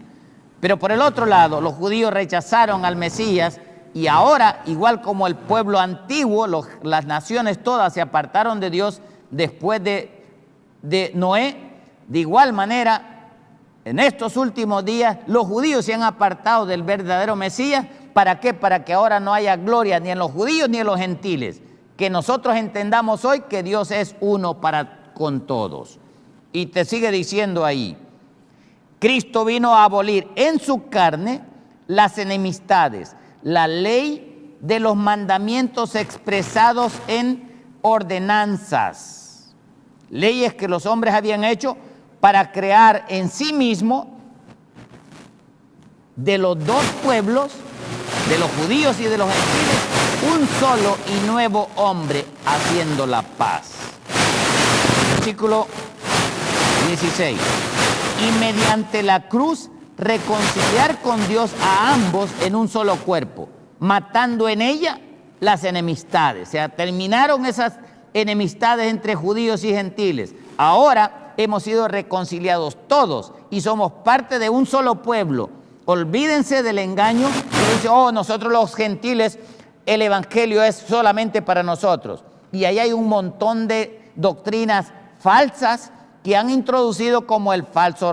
Pero por el otro lado, los judíos rechazaron al Mesías y ahora, igual como el pueblo antiguo, las naciones todas se apartaron de Dios después de Noé. De igual manera, en estos últimos días, los judíos se han apartado del verdadero Mesías. ¿Para qué? Para que ahora no haya gloria ni en los judíos ni en los gentiles. Que nosotros entendamos hoy que Dios es uno para con todos. Y te sigue diciendo ahí, Cristo vino a abolir en su carne las enemistades, la ley de los mandamientos expresados en ordenanzas, leyes que los hombres habían hecho para crear en sí mismo de los dos pueblos, de los judíos y de los gentiles, un solo y nuevo hombre haciendo la paz. Versículo 16. Y mediante la cruz reconciliar con Dios a ambos en un solo cuerpo, matando en ella las enemistades. O sea, terminaron esas enemistades entre judíos y gentiles. Ahora hemos sido reconciliados todos y somos parte de un solo pueblo. Olvídense del engaño que dice, nosotros los gentiles, el evangelio es solamente para nosotros. Y ahí hay un montón de doctrinas falsas que han introducido, como el falso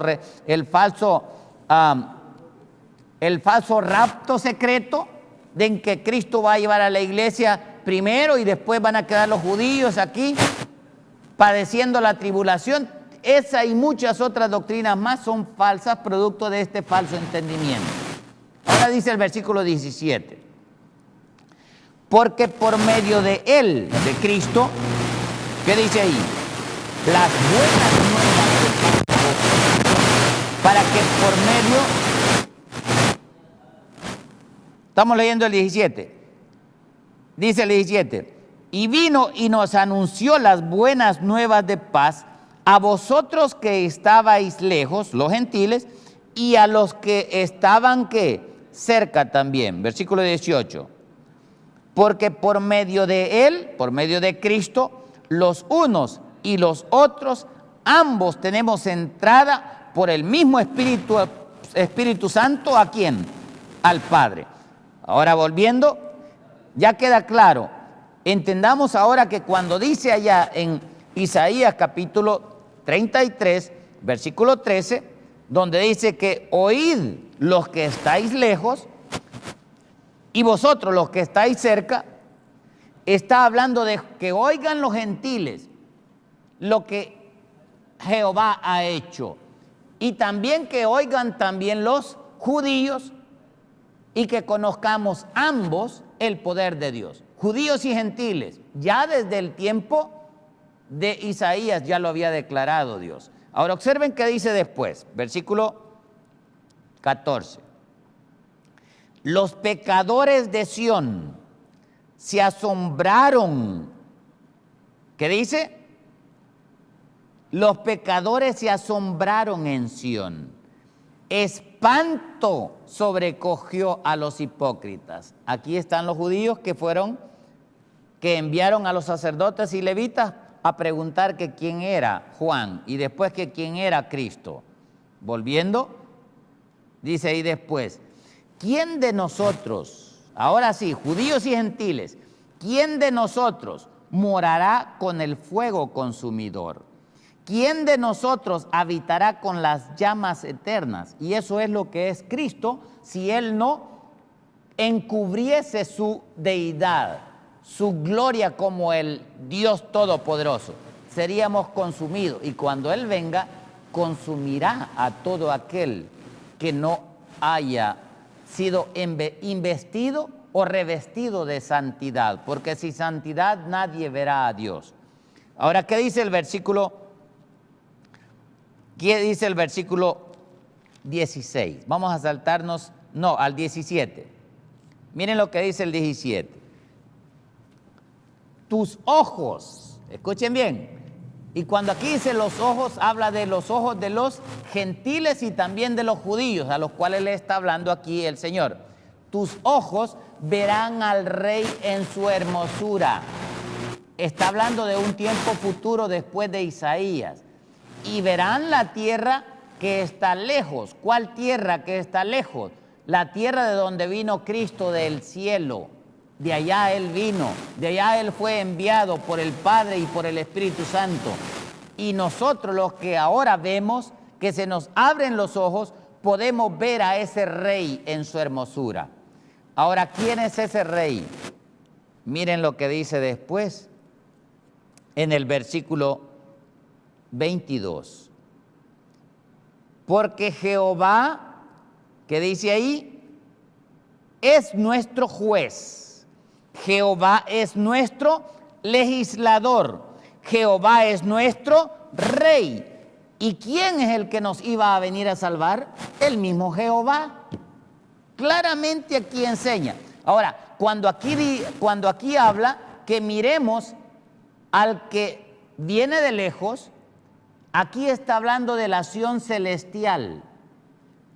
rapto secreto, de en que Cristo va a llevar a la iglesia primero y después van a quedar los judíos aquí padeciendo la tribulación. Esa y muchas otras doctrinas más son falsas, producto de este falso entendimiento. Ahora dice el versículo 17, porque por medio de él, de Cristo, ¿qué dice ahí? Las buenas nuevas, para que por medio Estamos leyendo el 17. Dice el 17, y vino y nos anunció las buenas nuevas de paz a vosotros que estabais lejos, los gentiles, y a los que estaban, ¿qué? Cerca también. Versículo 18. Porque por medio de Él, por medio de Cristo, los unos y los otros, ambos tenemos entrada por el mismo Espíritu Santo, ¿a quién? Al Padre. Ahora volviendo, ya queda claro. Entendamos ahora que cuando dice allá en Isaías capítulo 33, versículo 13, donde dice que oíd los que estáis lejos y vosotros los que estáis cerca, está hablando de que oigan los gentiles lo que Jehová ha hecho, y también que oigan también los judíos, y que conozcamos ambos el poder de Dios, judíos y gentiles. Ya desde el tiempo de Isaías ya lo había declarado Dios. Ahora observen qué dice después, versículo 14. Los pecadores de Sión se asombraron. ¿Qué dice? Los pecadores se asombraron en Sión. Espanto sobrecogió a los hipócritas. Aquí están los judíos que enviaron a los sacerdotes y levitas a preguntar que quién era Juan y después que quién era Cristo. Volviendo, dice ahí después, ¿quién de nosotros, ahora sí, judíos y gentiles, quién de nosotros morará con el fuego consumidor? ¿Quién de nosotros habitará con las llamas eternas? Y eso es lo que es Cristo, si Él no encubriese su deidad, su gloria como el Dios Todopoderoso. Seríamos consumidos, y cuando Él venga, consumirá a todo aquel que no haya sido investido o revestido de santidad, porque sin santidad nadie verá a Dios. Ahora, ¿qué dice el versículo 16? Vamos a saltarnos, al 17. Miren lo que dice el 17. Tus ojos, escuchen bien, y cuando aquí dice los ojos, habla de los ojos de los gentiles y también de los judíos, a los cuales le está hablando aquí el Señor. Tus ojos verán al Rey en su hermosura. Está hablando de un tiempo futuro después de Isaías. Y verán la tierra que está lejos. ¿Cuál tierra que está lejos? La tierra de donde vino Cristo, del cielo. De allá Él vino, de allá Él fue enviado por el Padre y por el Espíritu Santo. Y nosotros los que ahora vemos, que se nos abren los ojos, podemos ver a ese Rey en su hermosura. Ahora, ¿quién es ese Rey? Miren lo que dice después, en el versículo 22. Porque Jehová, ¿qué dice ahí? Es nuestro juez. Jehová es nuestro legislador. Jehová es nuestro rey. ¿Y quién es el que nos iba a venir a salvar? El mismo Jehová. Claramente aquí enseña. Ahora, cuando aquí habla que miremos al que viene de lejos, aquí está hablando de la Sión celestial,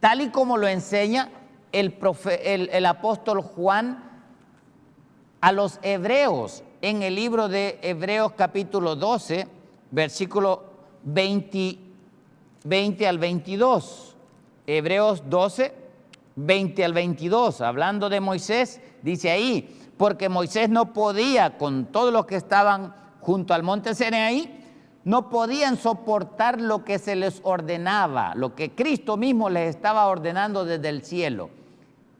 tal y como lo enseña el apóstol Juan a los hebreos en el libro de Hebreos capítulo 12, versículo 20 al 22. Hebreos 12, 20 al 22, hablando de Moisés, dice ahí, porque Moisés no podía, con todos los que estaban junto al monte Sinaí, no podían soportar lo que se les ordenaba, lo que Cristo mismo les estaba ordenando desde el cielo.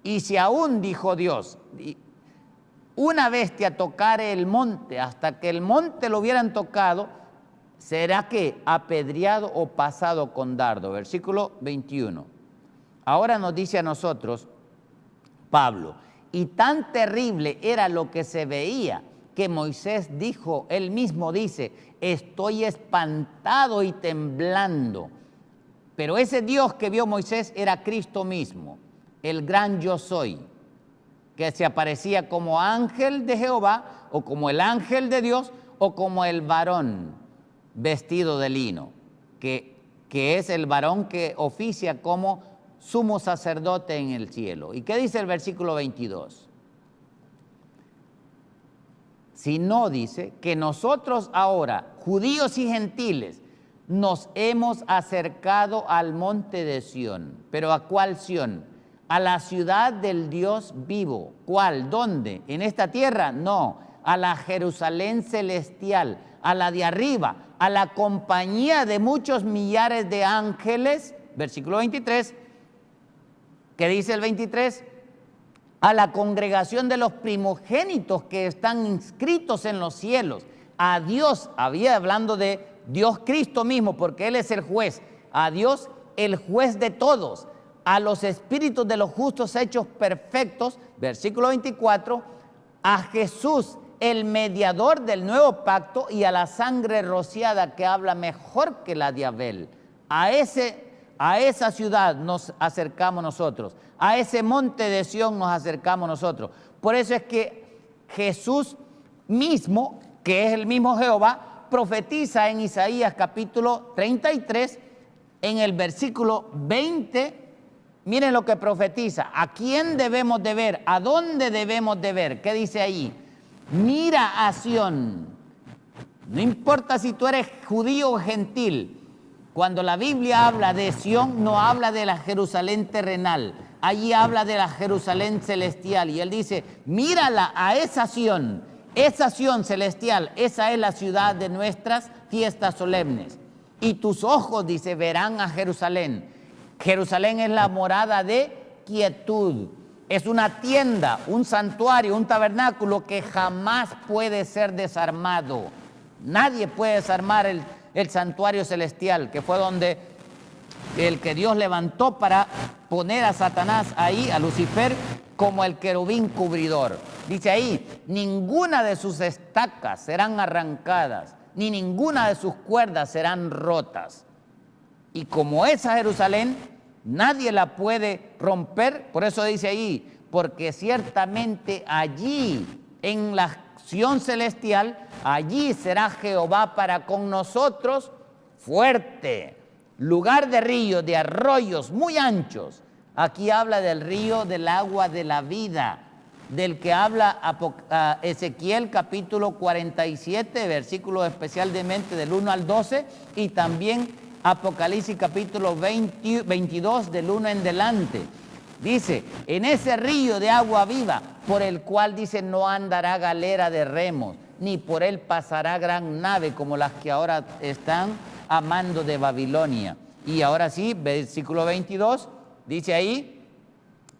Y si aún, dijo Dios, una bestia tocare el monte, hasta que el monte lo hubieran tocado, será que apedreado o pasado con dardo. Versículo 21. Ahora nos dice a nosotros Pablo, y tan terrible era lo que se veía, que Moisés dijo, él mismo dice, estoy espantado y temblando. Pero ese Dios que vio Moisés era Cristo mismo, el gran yo soy. que se aparecía como ángel de Jehová, o como el ángel de Dios, o como el varón vestido de lino, que es el varón que oficia como sumo sacerdote en el cielo. ¿Y qué dice el versículo 22? Si no, dice que nosotros ahora, judíos y gentiles, nos hemos acercado al monte de Sión. ¿Pero a cuál Sión? A la ciudad del Dios vivo. ¿Cuál? ¿Dónde? ¿En esta tierra? No, a la Jerusalén celestial, a la de arriba, a la compañía de muchos millares de ángeles, versículo 23, ¿qué dice el 23? A la congregación de los primogénitos que están inscritos en los cielos, a Dios, había hablando de Dios Cristo mismo, porque Él es el juez, a Dios el juez de todos, a los espíritus de los justos hechos perfectos, versículo 24, a Jesús, el mediador del nuevo pacto, y a la sangre rociada que habla mejor que la de Abel. A esa ciudad nos acercamos nosotros, a ese monte de Sión nos acercamos nosotros. Por eso es que Jesús mismo, que es el mismo Jehová, profetiza en Isaías capítulo 33, en el versículo 20, miren lo que profetiza. ¿A quién debemos de ver? ¿A dónde debemos de ver? ¿Qué dice ahí? Mira a Sión. No importa si tú eres judío o gentil. Cuando la Biblia habla de Sión, no habla de la Jerusalén terrenal. Allí habla de la Jerusalén celestial. Y él dice, mírala a esa Sión celestial. Esa es la ciudad de nuestras fiestas solemnes. Y tus ojos, dice, verán a Jerusalén. Jerusalén es la morada de quietud. Es una tienda, un santuario, un tabernáculo que jamás puede ser desarmado. Nadie puede desarmar el santuario celestial, que fue donde el que Dios levantó para poner a Satanás ahí, a Lucifer, como el querubín cubridor. Dice ahí, ninguna de sus estacas serán arrancadas, ni ninguna de sus cuerdas serán rotas. Y como esa Jerusalén, nadie la puede romper. Por eso dice ahí, porque ciertamente allí, en la Sión celestial, allí será Jehová para con nosotros fuerte, lugar de ríos, de arroyos muy anchos. Aquí habla del río del agua de la vida, del que habla Ezequiel capítulo 47, versículos especialmente del 1 al 12, y también Apocalipsis capítulo 22 del 1 en delante. Dice, en ese río de agua viva, por el cual dice no andará galera de remos, ni por él pasará gran nave como las que ahora están a mando de Babilonia. Y ahora sí, versículo 22, dice ahí,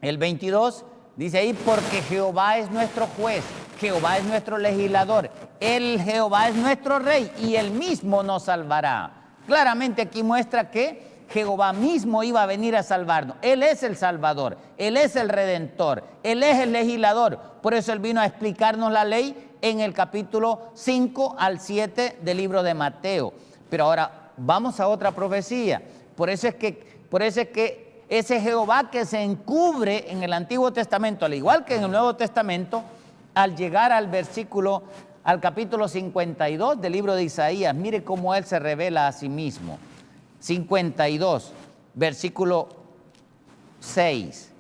el 22, dice ahí, porque Jehová es nuestro juez, Jehová es nuestro legislador, Jehová es nuestro rey y él mismo nos salvará. Claramente aquí muestra que Jehová mismo iba a venir a salvarnos. Él es el Salvador, Él es el Redentor, Él es el legislador. Por eso Él vino a explicarnos la ley en el capítulo 5 al 7 del libro de Mateo. Pero ahora vamos a otra profecía. Por eso es que ese Jehová que se encubre en el Antiguo Testamento, al igual que en el Nuevo Testamento, al llegar al capítulo 52 del libro de Isaías, mire cómo Él se revela a sí mismo. 52, versículo 6,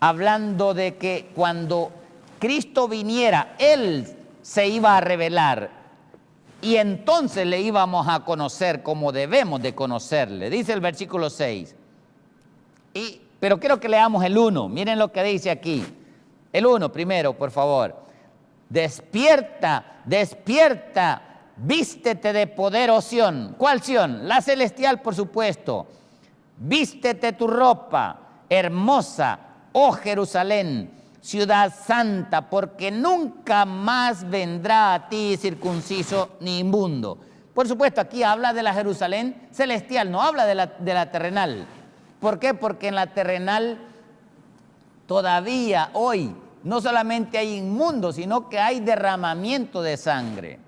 hablando de que cuando Cristo viniera, Él se iba a revelar y entonces le íbamos a conocer como debemos de conocerle. Dice el versículo 6, pero quiero que leamos el 1, miren lo que dice aquí. El 1 primero, por favor. Despierta, despierta, vístete de poder, oh Sión. ¿Cuál Sión? La celestial, por supuesto. Vístete tu ropa hermosa, oh Jerusalén, ciudad santa, porque nunca más vendrá a ti circunciso ni inmundo. Por supuesto, aquí habla de la Jerusalén celestial, no habla de la terrenal. ¿Por qué? Porque en la terrenal todavía hoy no solamente hay inmundos, sino que hay derramamiento de sangre.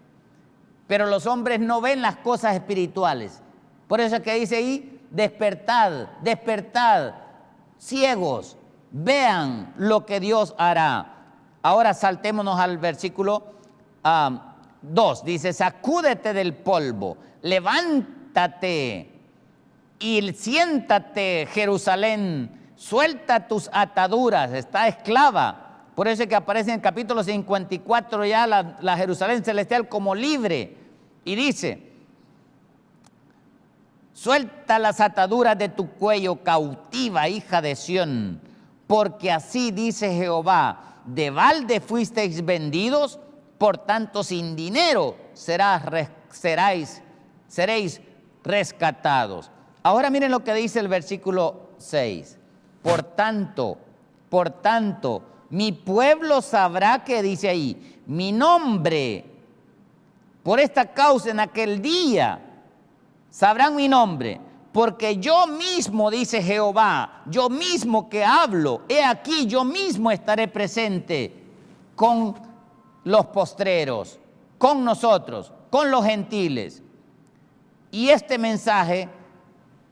Pero los hombres no ven las cosas espirituales. Por eso es que dice ahí, despertad, despertad, ciegos, vean lo que Dios hará. Ahora saltémonos al versículo 2. Dice, sacúdete del polvo, levántate y siéntate, Jerusalén, suelta tus ataduras, está esclava. Por eso es que aparece en el capítulo 54 ya la Jerusalén celestial como libre. Y dice, suelta las ataduras de tu cuello, cautiva, hija de Sión, porque así dice Jehová, de balde fuisteis vendidos, por tanto sin dinero seréis rescatados. Ahora miren lo que dice el versículo 6. Por tanto, mi pueblo sabrá que dice ahí, mi nombre, por esta causa en aquel día, sabrán mi nombre, porque yo mismo, dice Jehová, yo mismo que hablo, he aquí, yo mismo estaré presente con los postreros, con nosotros, con los gentiles. Y este mensaje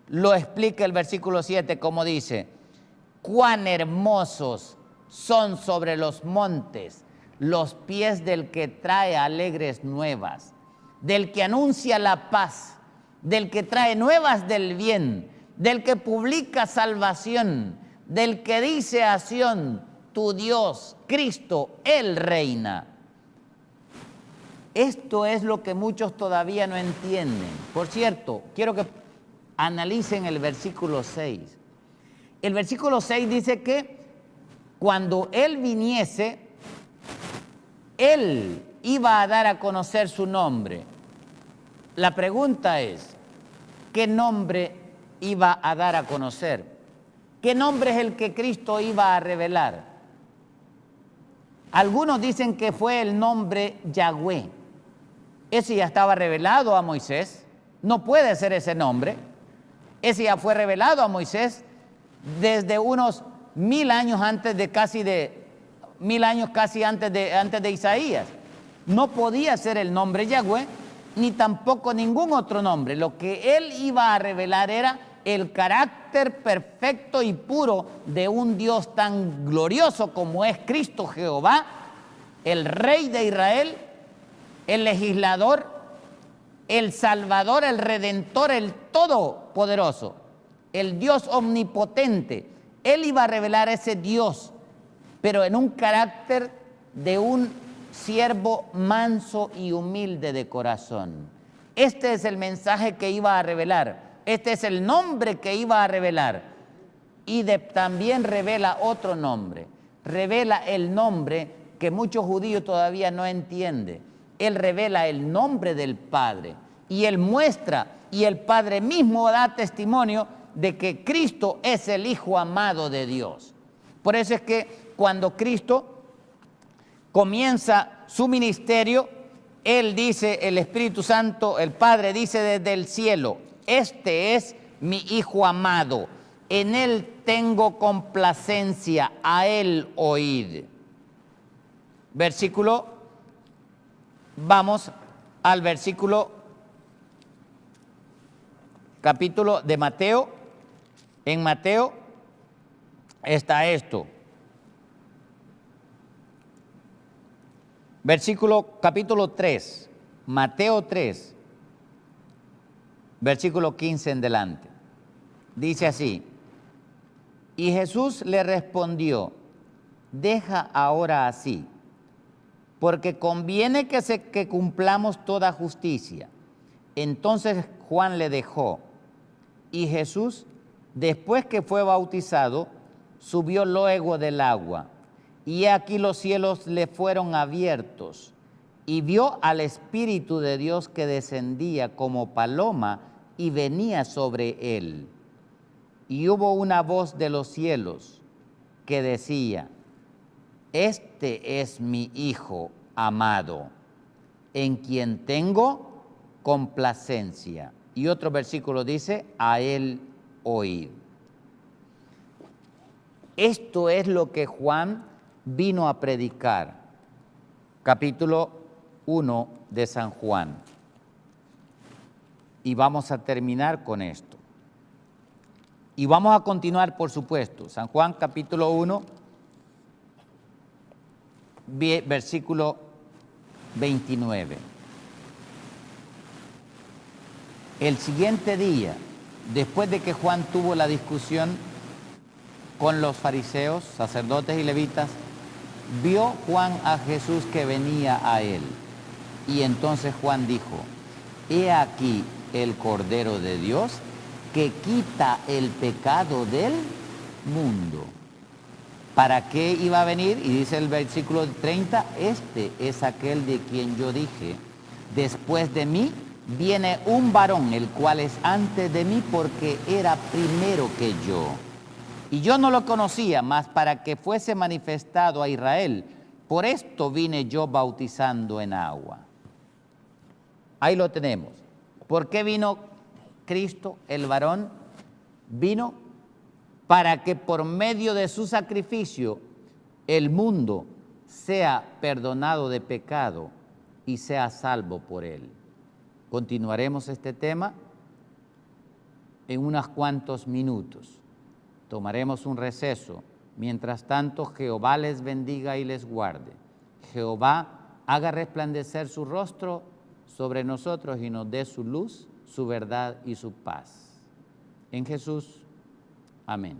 lo explica el versículo 7, como dice, cuán hermosos son sobre los montes los pies del que trae alegres nuevas, del que anuncia la paz, del que trae nuevas del bien, del que publica salvación, del que dice a Sión, tu Dios, Cristo, Él reina. Esto es lo que muchos todavía no entienden. Por cierto, quiero que analicen el versículo 6. El versículo 6 dice que cuando Él viniese, Él iba a dar a conocer su nombre. La pregunta es, ¿qué nombre iba a dar a conocer? ¿Qué nombre es el que Cristo iba a revelar? Algunos dicen que fue el nombre Yahweh. Ese ya estaba revelado a Moisés. No puede ser ese nombre. Ese ya fue revelado a Moisés desde unos 1000 años antes antes de Isaías. No podía ser el nombre Yahweh, ni tampoco ningún otro nombre. Lo que él iba a revelar era el carácter perfecto y puro de un Dios tan glorioso como es Cristo Jehová, el Rey de Israel, el legislador, el Salvador, el Redentor, el Todopoderoso, el Dios omnipotente. Él iba a revelar ese Dios, pero en un carácter de un siervo manso y humilde de corazón. Este es el mensaje que iba a revelar. Este es el nombre que iba a revelar. Y también revela otro nombre. Revela el nombre que muchos judíos todavía no entienden. Él revela el nombre del Padre. Y Él muestra, y el Padre mismo da testimonio de que Cristo es el Hijo amado de Dios. Por eso es que cuando Cristo comienza su ministerio, Él dice, el Espíritu Santo, el Padre dice desde el cielo, este es mi Hijo amado, en Él tengo complacencia, a Él oíd. Vamos al versículo, capítulo de Mateo. En Mateo está esto. Capítulo 3, Mateo 3, versículo 15 en delante. Dice así, y Jesús le respondió, deja ahora así, porque conviene que cumplamos toda justicia. Entonces Juan le dejó, y Jesús, después que fue bautizado, subió luego del agua. Y aquí los cielos le fueron abiertos, y vio al Espíritu de Dios que descendía como paloma y venía sobre él. Y hubo una voz de los cielos que decía, este es mi Hijo amado, en quien tengo complacencia. Y otro versículo dice, a él oíd. Esto es lo que Juan vino a predicar, capítulo 1 de San Juan. Y vamos a terminar con esto. Y vamos a continuar, por supuesto. San Juan, capítulo 1, versículo 29. El siguiente día, después de que Juan tuvo la discusión con los fariseos, sacerdotes y levitas, vio Juan a Jesús que venía a él. Y entonces Juan dijo: he aquí el Cordero de Dios que quita el pecado del mundo. ¿Para qué iba a venir? Y dice el versículo 30, este es aquel de quien yo dije: después de mí viene un varón, el cual es antes de mí, porque era primero que yo. Y yo no lo conocía, mas para que fuese manifestado a Israel. Por esto vine yo bautizando en agua. Ahí lo tenemos. ¿Por qué vino Cristo, el varón? Vino para que por medio de su sacrificio el mundo sea perdonado de pecado y sea salvo por él. Continuaremos este tema en unos cuantos minutos. Tomaremos un receso. Mientras tanto, Jehová les bendiga y les guarde. Jehová haga resplandecer su rostro sobre nosotros y nos dé su luz, su verdad y su paz. En Jesús. Amén.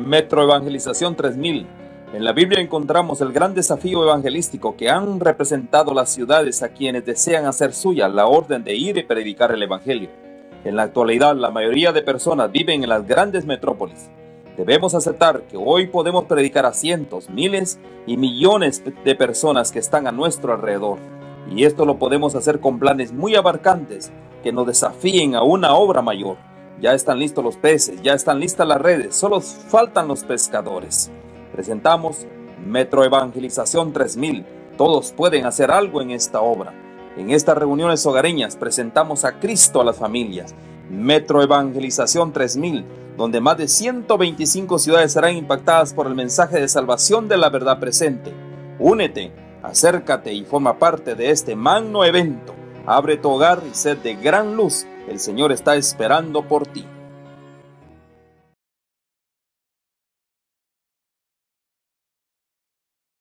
Metro Evangelización 3000. En la Biblia encontramos el gran desafío evangelístico que han representado las ciudades a quienes desean hacer suya la orden de ir y predicar el Evangelio. En la actualidad, la mayoría de personas viven en las grandes metrópolis. Debemos aceptar que hoy podemos predicar a cientos, miles y millones de personas que están a nuestro alrededor. Y esto lo podemos hacer con planes muy abarcantes que nos desafíen a una obra mayor. Ya están listos los peces, ya están listas las redes, solo faltan los pescadores. Presentamos Metro Evangelización 3000. Todos pueden hacer algo en esta obra. En estas reuniones hogareñas presentamos a Cristo a las familias. Metro Evangelización 3000, donde más de 125 ciudades serán impactadas por el mensaje de salvación de la verdad presente. Únete, acércate y forma parte de este magno evento. Abre tu hogar y sed de gran luz. El Señor está esperando por ti.